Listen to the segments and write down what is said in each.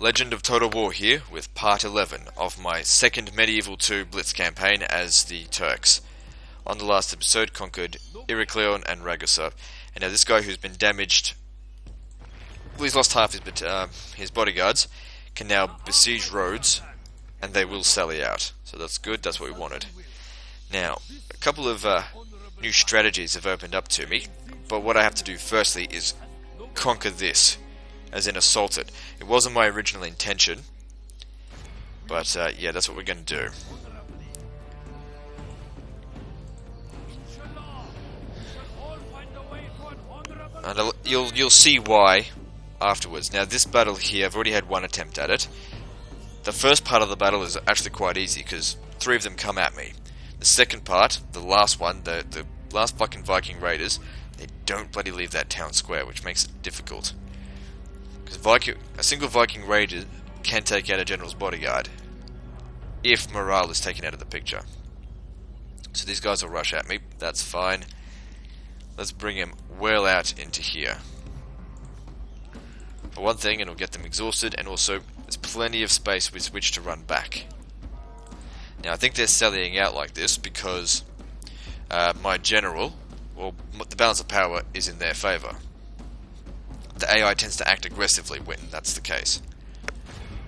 Legend of Total War here with part 11 of my second Medieval 2 Blitz campaign as the Turks. On the last episode, conquered Iraklion and Ragusa, and now this guy who's been damaged, well, he's lost half his bodyguards, can now besiege Rhodes, and they will sally out. So that's good, that's what we wanted. Now, a couple of new strategies have opened up to me, but what I have to do firstly is conquer this, as in assault it. It wasn't my original intention, but yeah, that's what we're going to do. And you'll see why afterwards. Now this battle here, I've already had one attempt at it. The first part of the battle is actually quite easy because 3 of them come at me. The second part, the last one, the last fucking Viking raiders, they don't bloody leave that town square, which makes it difficult. Because a single Viking raider can take out a general's bodyguard if morale is taken out of the picture. So these guys will rush at me, that's fine. Let's bring him well out into here. For one thing, it'll get them exhausted, and also there's plenty of space with which to run back. Now I think they're sallying out like this because my general, well, the balance of power is in their favour. The AI tends to act aggressively when that's the case,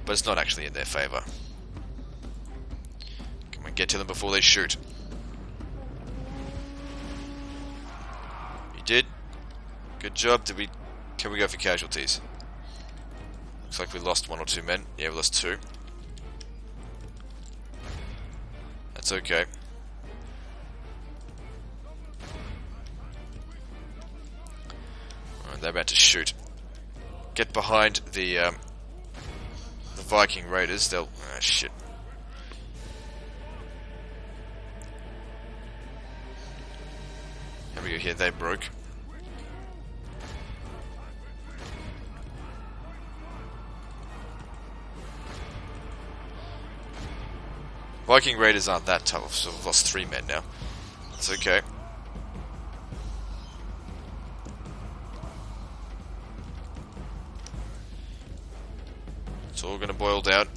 but it's not actually in their favour. Come on, get to them before they shoot. You did. Good job. Can we go for casualties? Looks like we lost 1 or 2 men. Yeah, we lost 2. That's okay. They're about to shoot. Get behind the Viking raiders. They'll... ah, shit. Here we go here. They broke. Viking raiders aren't that tough, so we've lost 3 men now. It's okay. It's all going to boil down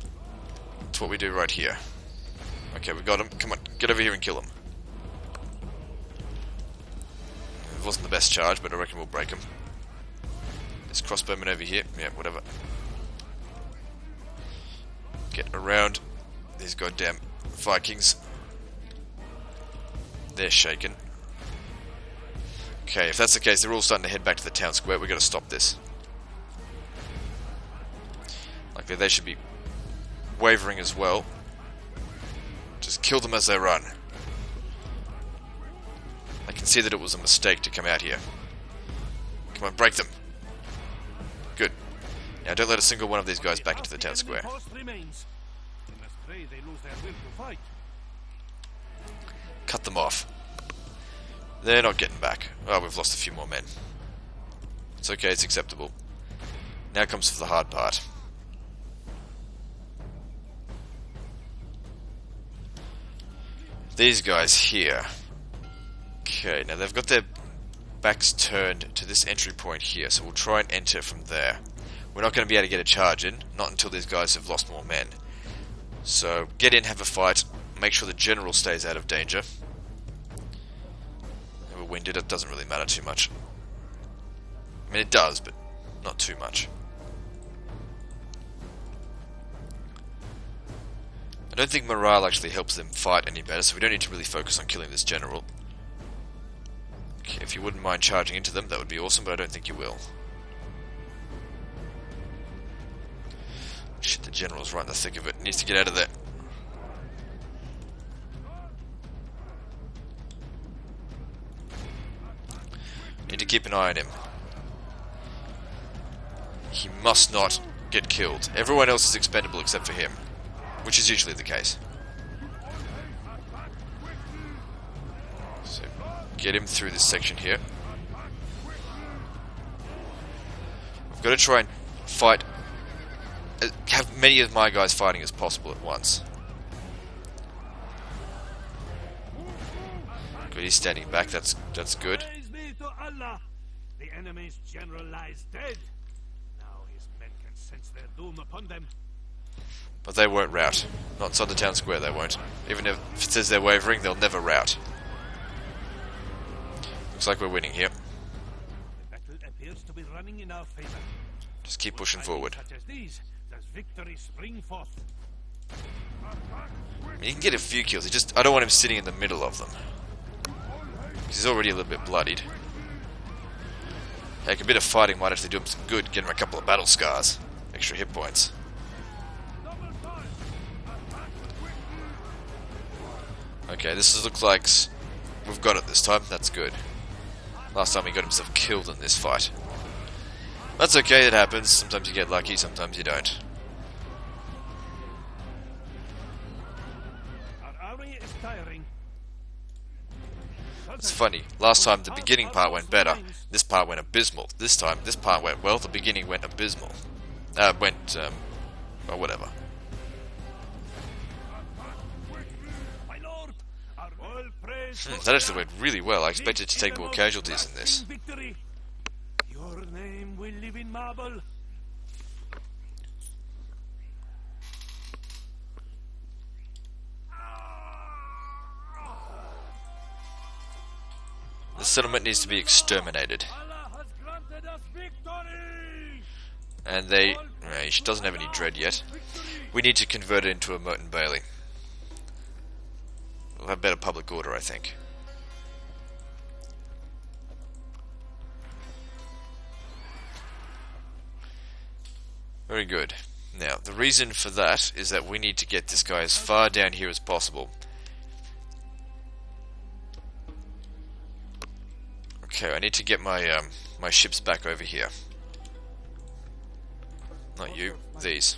to what we do right here. Okay, we got him. Come on, get over here and kill him. It wasn't the best charge, but I reckon we'll break him. This crossbowman over here. Yeah, whatever. Get around these goddamn Vikings. They're shaken. Okay, if that's the case, they're all starting to head back to the town square. We've got to stop this. Like they should be wavering as well. Just kill them as they run. I can see that it was a mistake to come out here. Come on, break them. Good. Now don't let a single one of these guys back into the town square. Cut them off. They're not getting back. Oh, we've lost a few more men. It's okay, it's acceptable. Now comes for the hard part. These guys here. Okay, now they've got their backs turned to this entry point here, so we'll try and enter from there. We're not going to be able to get a charge in, not until these guys have lost more men. So, get in, have a fight, make sure the general stays out of danger. If we're winded, it doesn't really matter too much. I mean, it does, but not too much. I don't think morale actually helps them fight any better, so we don't need to really focus on killing this general. Okay, if you wouldn't mind charging into them, that would be awesome, but I don't think you will. Shit, the general's right in the thick of it. He needs to get out of there. Need to keep an eye on him. He must not get killed. Everyone else is expendable except for him, which is usually the case. So, get him through this section here. We've got to try and fight, have many of my guys fighting as possible at once. Good, he's standing back, that's good. Praise be to Allah. The enemy's general lies dead. Now his men can But they won't rout. Not inside the town square, they won't. Even if it says they're wavering, they'll never rout. Looks like we're winning here. Just keep pushing forward. You can get a few kills, I don't want him sitting in the middle of them. He's already a little bit bloodied. Heck, a bit of fighting might actually do him some good, get him a couple of battle scars. Extra hit points. Okay, looks like we've got it this time, that's good. Last time he got himself killed in this fight. That's okay, it happens. Sometimes you get lucky, sometimes you don't. It's funny, last time the beginning part went better, this part went abysmal. This time, this part went well, the beginning went abysmal. Or whatever. That actually went really well. I expected to take more casualties in this. Your name will live in marble. The settlement needs to be exterminated. And she doesn't have any dread yet. We need to convert it into a Moat and Bailey. We'll have better public order, I think. Very good. Now, the reason for that is that we need to get this guy as far down here as possible. Okay, I need to get my my ships back over here. Not you, these.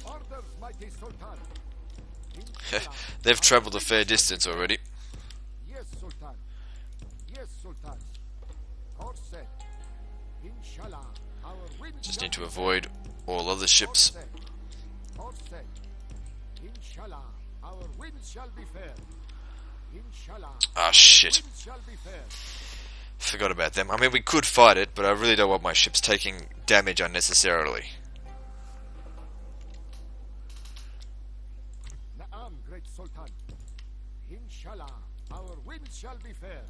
They've travelled a fair distance already. Yes, Sultan. Yes, Sultan. God said, Inshallah, our wind Just need to avoid all other ships. God said, Inshallah, our winds shall be fair. Inshallah. Ah, shit. Winds shall be fair. Forgot about them. I mean, we could fight it, but I really don't want my ships taking damage unnecessarily. Naam, great Sultan. Inshallah, our winds shall be fair.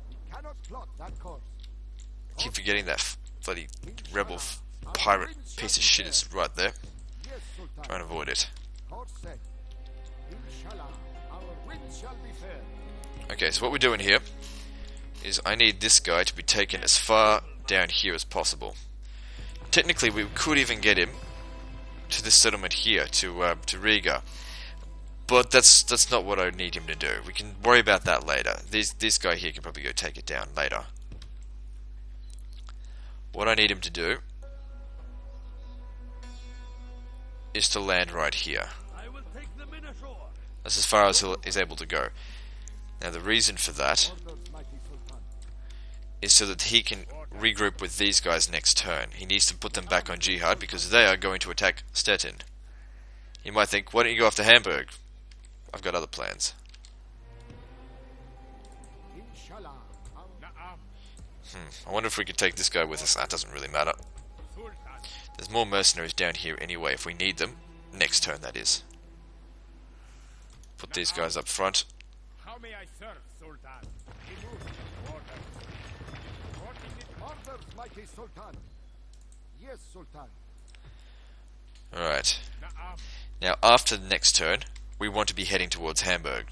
We cannot plot that course. Keep forgetting that bloody rebel pirate piece of shit is right there. Yes, Sultan. Try and avoid it. God said, Inshallah, our winds shall be fair. Okay, so what we're doing here is I need this guy to be taken as far down here as possible. Technically, we could even get him to this settlement here, to Riga. But that's not what I need him to do. We can worry about that later. This guy here can probably go take it down later. What I need him to do is to land right here. I will take them in ashore. That's as far as he's able to go. Now the reason for that is so that he can regroup with these guys next turn. He needs to put them back on Jihad because they are going to attack Stettin. You might think, why don't you go after Hamburg? I've got other plans. I wonder if we could take this guy with us. That doesn't really matter. There's more mercenaries down here anyway if we need them. Next turn, that is. Put these guys up front. How may I serve, Sultan? Orders, mighty Sultan. Yes, Sultan. Alright. Now, after the next turn, we want to be heading towards Hamburg.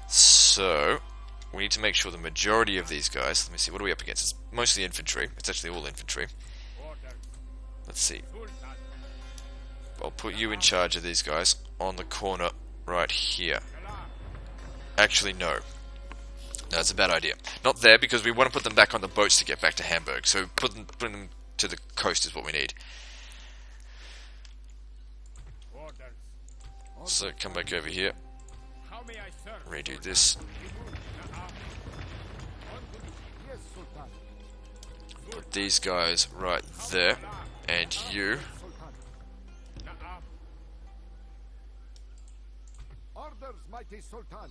So, we need to make sure the majority of these guys... Let me see, what are we up against? It's mostly infantry. It's actually all infantry. Let's see. I'll put you in charge of these guys on the corner right here. Actually, no. No, it's a bad idea. Not there, because we want to put them back on the boats to get back to Hamburg. So putting them to the coast is what we need. So come back over here. Redo this. Put these guys right there. And you. Orders, mighty Sultan.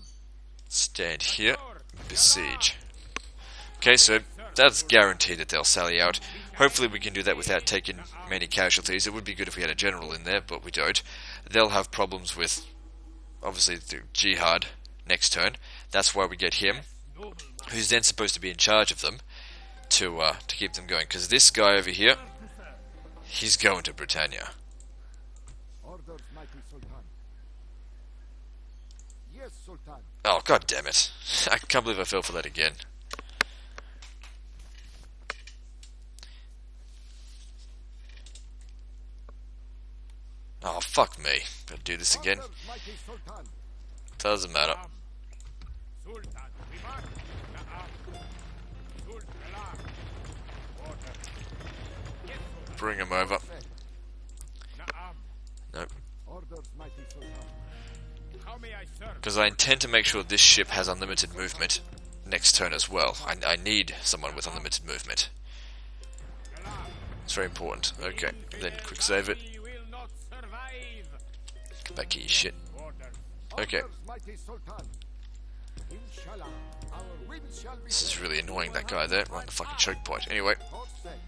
Stand here. Besiege. Okay, so that's guaranteed that they'll sally out. Hopefully we can do that without taking many casualties. It would be good if we had a general in there, but we don't. They'll have problems with, obviously, the jihad next turn. That's why we get him, who's then supposed to be in charge of them to keep them going. Because this guy over here, he's going to Britannia. Orders, mighty Sultan. Yes, Sultan. Oh, god damn it. I can't believe I fell for that again. Oh, fuck me. Gotta do this again. Orders, mighty Sultan. Doesn't matter. Sultan, we march. Na'am. Sultan. Order. Yes, Sultan. Bring him over. Na'am. Nope. Orders, mighty Sultan. How may I serve? Because I intend to make sure this ship has unlimited movement next turn as well. I need someone with unlimited movement. It's very important. Okay, then quick save it. We will not survive. Come back here, you shit. Order. Okay, Orders, mighty Sultan. Inshallah, our winds shall be this is fair. really annoying, that guy there, right in the fucking choke point. Anyway, Course set.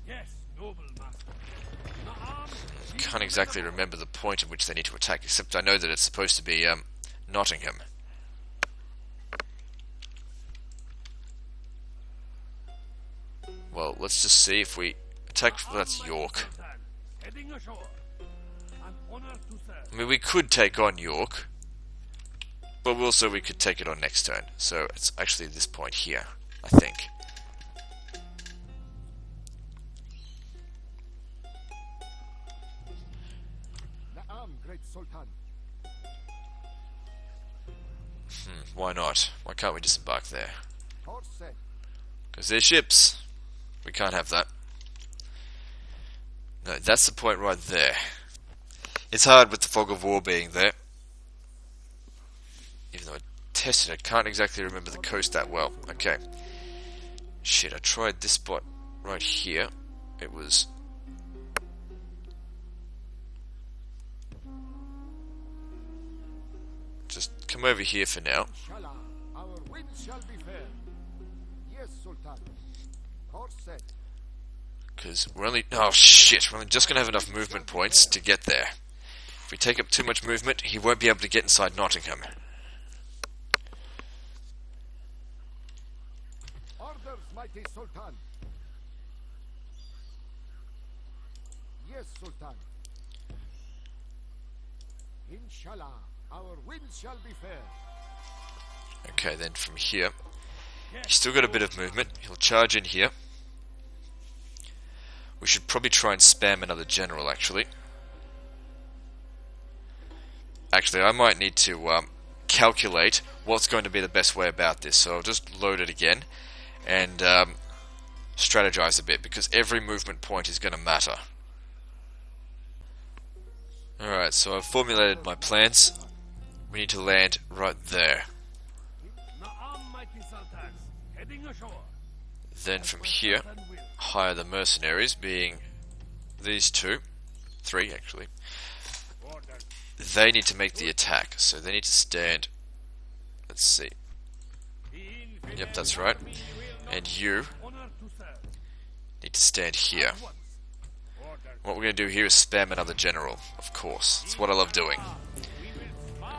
Yes, noble master. Na'am. can't exactly remember the point at which they need to attack, except I know that it's supposed to be Nottingham. Well, let's just see if we attack. Well, that's York. Sultan, heading ashore. An honor to serve. I mean, we could take on York, but also we could take it on next turn. So it's actually this point here, I think. Na'am, great Sultan. Why not? Why can't we disembark there? Course set. Because they're ships. We can't have that. No, that's the point right there. It's hard with the fog of war being there. Even though I tested it, can't exactly remember the coast that well. Okay. Shit, I tried this spot right here. It was... Just come over here for now. Inshallah, our winds shall be fair. Yes, Sultan. Course set. Because we're only... Oh shit, we're only just going to have enough movement points to get there. If we take up too much movement, he won't be able to get inside Nottingham. Orders, mighty Sultan. Yes, Sultan. Inshallah, our winds shall be fair. Okay, then from here, he's still got a bit of movement. He'll charge in here. We should probably try and spam another general, actually. Actually, I might need to calculate what's going to be the best way about this. So I'll just load it again and strategize a bit, because every movement point is going to matter. Alright, so I've formulated my plans. We need to land right there. Na'am, mighty sultans, heading ashore. Then from here, Sultan will. hire the mercenaries, being these two. Three, actually. Order. They need to make the attack, so they need to stand... Let's see. Yep, that's right. And you Honor to serve. need to stand here. Once. Order. What we're going to do here is spam another general, of course. It's what I love doing.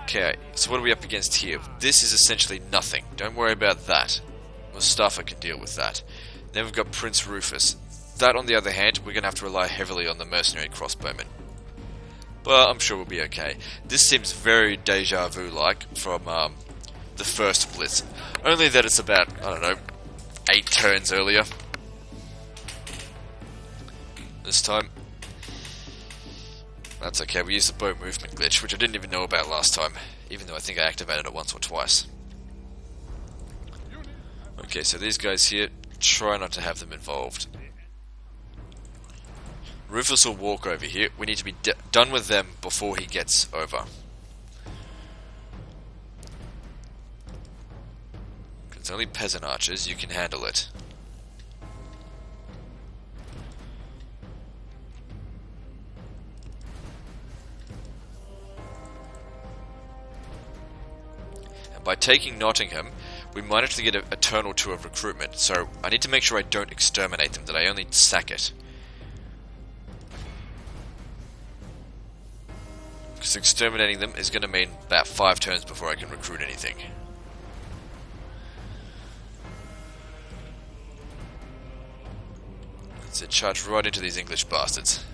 Okay, so what are we up against here? This is essentially nothing. Don't worry about that. Mustafa can deal with that. Then we've got Prince Rufus. That, on the other hand, we're going to have to rely heavily on the mercenary crossbowmen. But I'm sure we'll be okay. This seems very deja vu-like from the first Blitz. Only that it's about, I don't know, 8 turns earlier. This time. That's okay, we used the boat movement glitch, which I didn't even know about last time, even though I think I activated it once or twice. Okay, so these guys here, try not to have them involved. Rufus will walk over here. We need to be done with them before he gets over. It's only peasant archers, you can handle it. And by taking Nottingham, we might actually get a turn or two of recruitment. So I need to make sure I don't exterminate them, that I only sack it. Because exterminating them is going to mean about 5 turns before I can recruit anything. That's it, charge right into these English bastards.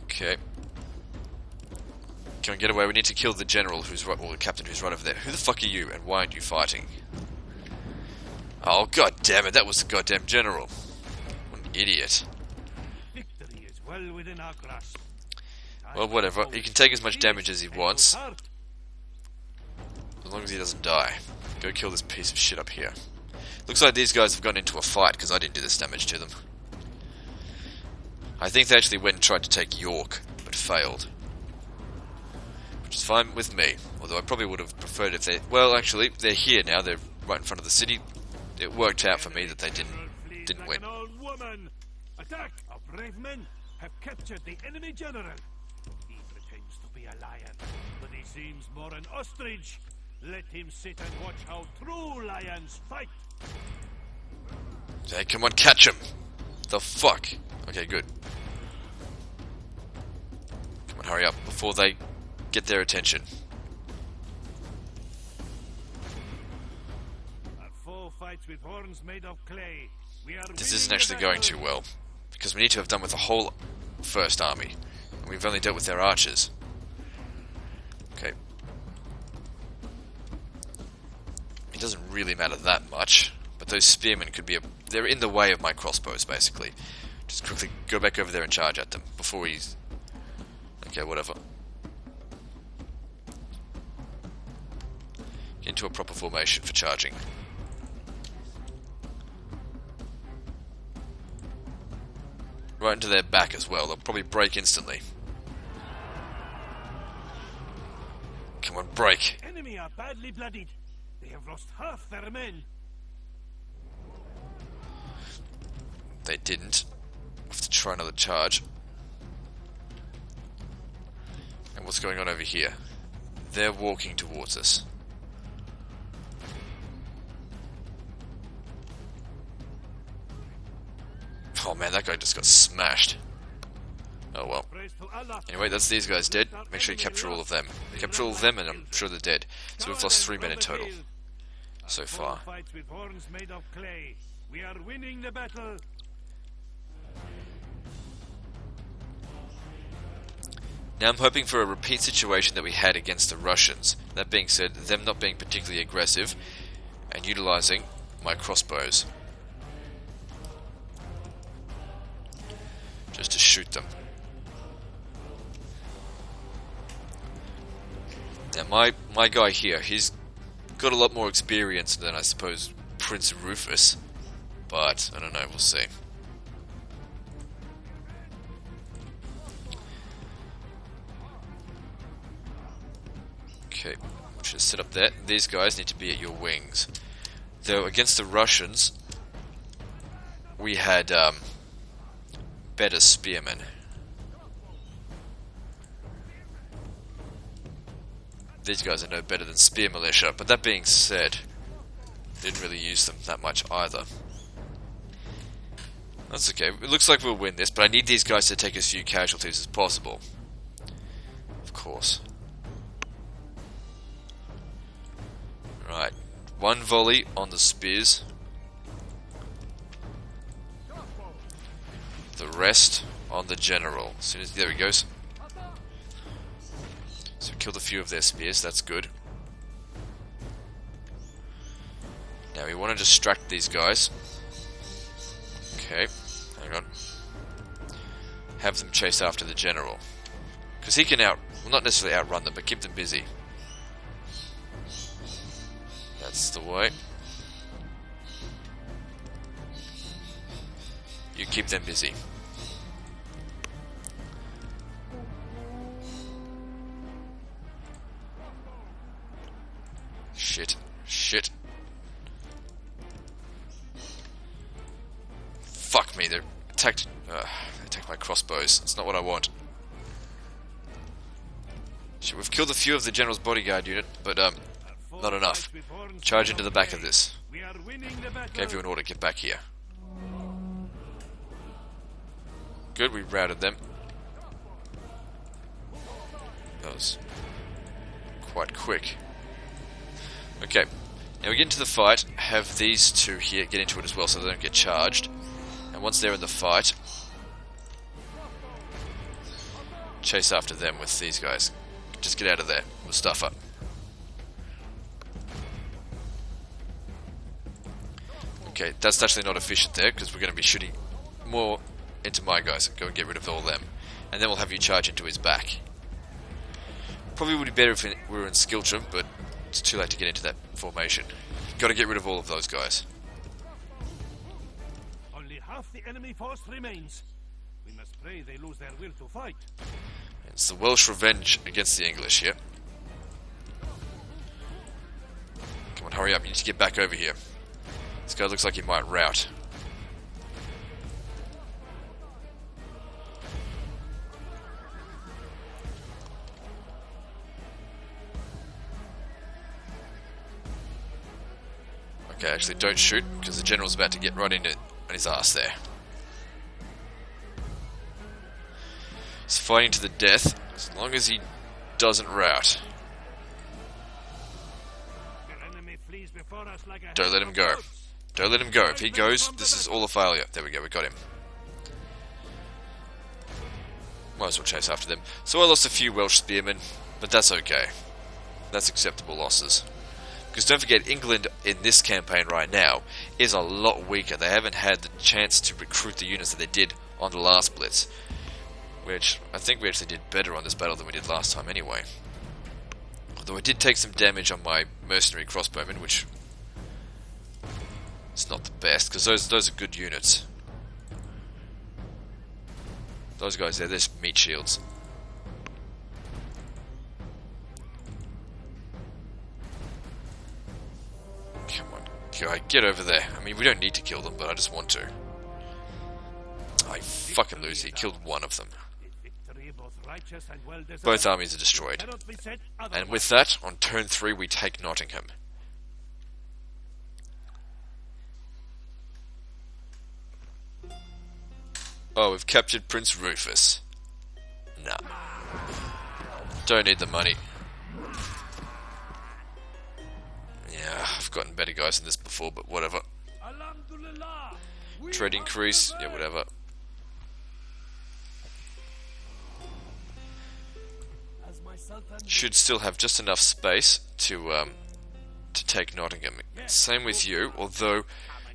Okay. Can we get away? We need to kill the general who's right, or the captain who's right over there. Who the fuck are you, and why aren't you fighting? Oh, god damn it, that was the goddamn general. What an idiot. Victory is well within our grasp. Well, whatever. He can take as much damage as he wants, as long as he doesn't die. Go kill this piece of shit up here. Looks like these guys have gone into a fight, because I didn't do this damage to them. I think they actually went and tried to take York, but failed. Which is fine with me, although I probably would have preferred if they... Well, actually, they're here now, they're right in front of the city. It worked out for me that they didn't win. An old woman. Attack! Our brave men have captured the enemy general. He pretends to be a lion, but he seems more an ostrich. Let him sit and watch how true lions fight. Hey, come on, catch him! The fuck? Okay, good. Come on, hurry up, before they get their attention. Our foe fights with horns made of clay. This isn't actually going too well, because we need to have done with the whole first army, and we've only dealt with their archers. Okay. It doesn't really matter that much, but those spearmen could be they're in the way of my crossbows, basically. Just quickly go back over there and charge at them, before he's... Okay, whatever. Get into a proper formation for charging. Right into their back as well, they'll probably break instantly. Come on, break! Enemy are badly bloodied. They have lost half their men. They didn't. Have to try another charge. And what's going on over here? They're walking towards us. Oh man, that guy just got smashed. Oh well. Anyway, that's these guys dead. Make sure you capture all of them. Capture all of them and I'm sure they're dead. So we've lost 3 men in total. So far. We are winning the battle. Now I'm hoping for a repeat situation that we had against the Russians. That being said, them not being particularly aggressive and utilizing my crossbows just to shoot them. Now my guy here, he's got a lot more experience than I suppose Prince Rufus, but I don't know, we'll see. Okay, should sit up there. These guys need to be at your wings. Though against the Russians, we had better spearmen. These guys are no better than spear militia, but that being said, didn't really use them that much either. That's okay. It looks like we'll win this, but I need these guys to take as few casualties as possible. Of course. Right. 1 volley on the spears. The rest on the general. As soon as there he goes. So we killed a few of their spears, that's good. Now we want to distract these guys. Okay, hang on. Have them chase after the general. Because he can well, not necessarily outrun them, but keep them busy. That's the way. You keep them busy. Shit. Shit. Fuck me, they attacked my crossbows. That's not what I want. We've killed a few of the general's bodyguard unit, but not enough. Charge into the back of this. We are winning the battle. Gave you an order, get back here. Good, we routed them. That was quite quick. Okay, now we get into the fight. Have these two here get into it as well so they don't get charged. And once they're in the fight, chase after them with these guys. Just get out of there. We'll stuff up. Okay, that's actually not efficient there because we're going to be shooting more into my guys. Go and get rid of all them. And then we'll have you charge into his back. Probably would be better if we were in Skiltrum, but it's too late to get into that formation. Got to get rid of all of those guys. Only half the enemy force remains. We must pray they lose their will to fight. It's the Welsh revenge against the English here. Come on, hurry up. You need to get back over here. This guy looks like he might rout. Okay, actually don't shoot, because the general's about to get right into on his ass there. He's fighting to the death, as long as he doesn't rout. Their enemy flees before us like a Don't let him go. Don't let him go. If he goes, this is all a failure. There we go, we got him. Might as well chase after them. So I lost a few Welsh spearmen, but that's okay. That's acceptable losses. Because don't forget, England in this campaign right now is a lot weaker. They haven't had the chance to recruit the units that they did on the last Blitz. Which, I think we actually did better on this battle than we did last time anyway. Although I did take some damage on my mercenary crossbowmen, which is not the best, because those are good units. Those guys there, they're just meat shields. Come on, guy, get over there. I mean, we don't need to kill them, but I just want to. I fucking lose. He killed one of them. Both armies are destroyed. And with that, on turn 3, we take Nottingham. Oh, we've captured Prince Rufus. Nah. Don't need the money. Yeah, I've gotten better guys than this before, but whatever. Trade increase, yeah, whatever. Should still have just enough space to take Nottingham. Same with you, although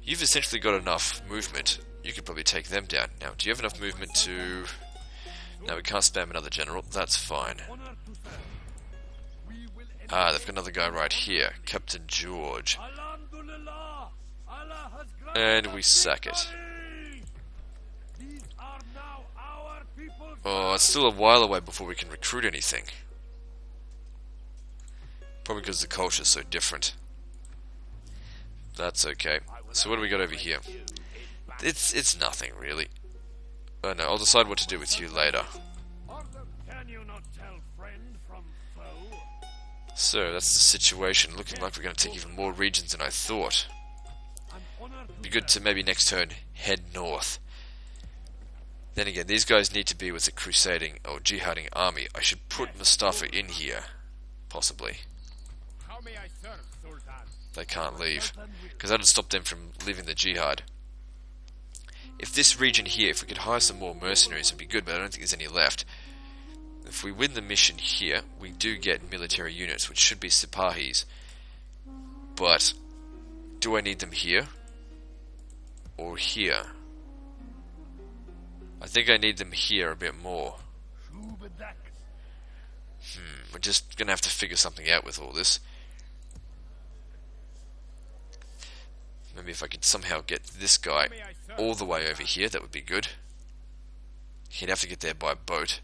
you've essentially got enough movement. You could probably take them down. Now, do you have enough movement to... No, we can't spam another general. That's fine. Ah, they've got another guy right here. Captain George. And we sack it. Oh, it's still a while away before we can recruit anything. Probably because the culture is so different. That's okay. So what do we got over here? It's nothing, really. Oh no, I'll decide what to do with you later. Can you not tell friend from foe? So, that's the situation. Looking like we're going to take even more regions than I thought. Be good to maybe next turn head north. Then again, these guys need to be with a crusading or jihading army. I should put Mustafa in here. Possibly. How may I serve, Sultan? They can't leave. Because that would stop them from leaving the jihad. If this region here, if we could hire some more mercenaries, it'd be good, but I don't think there's any left. If we win the mission here, we do get military units, which should be Sipahis. But, do I need them here? Or here? I think I need them here a bit more. We're just gonna have to figure something out with all this. Maybe if I could somehow get this guy all the way over here, that would be good. He'd have to get there by boat.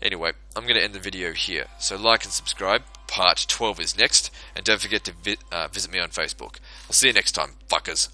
Anyway, I'm going to end the video here. So like and subscribe. Part 12 is next. And don't forget to visit me on Facebook. I'll see you next time, fuckers.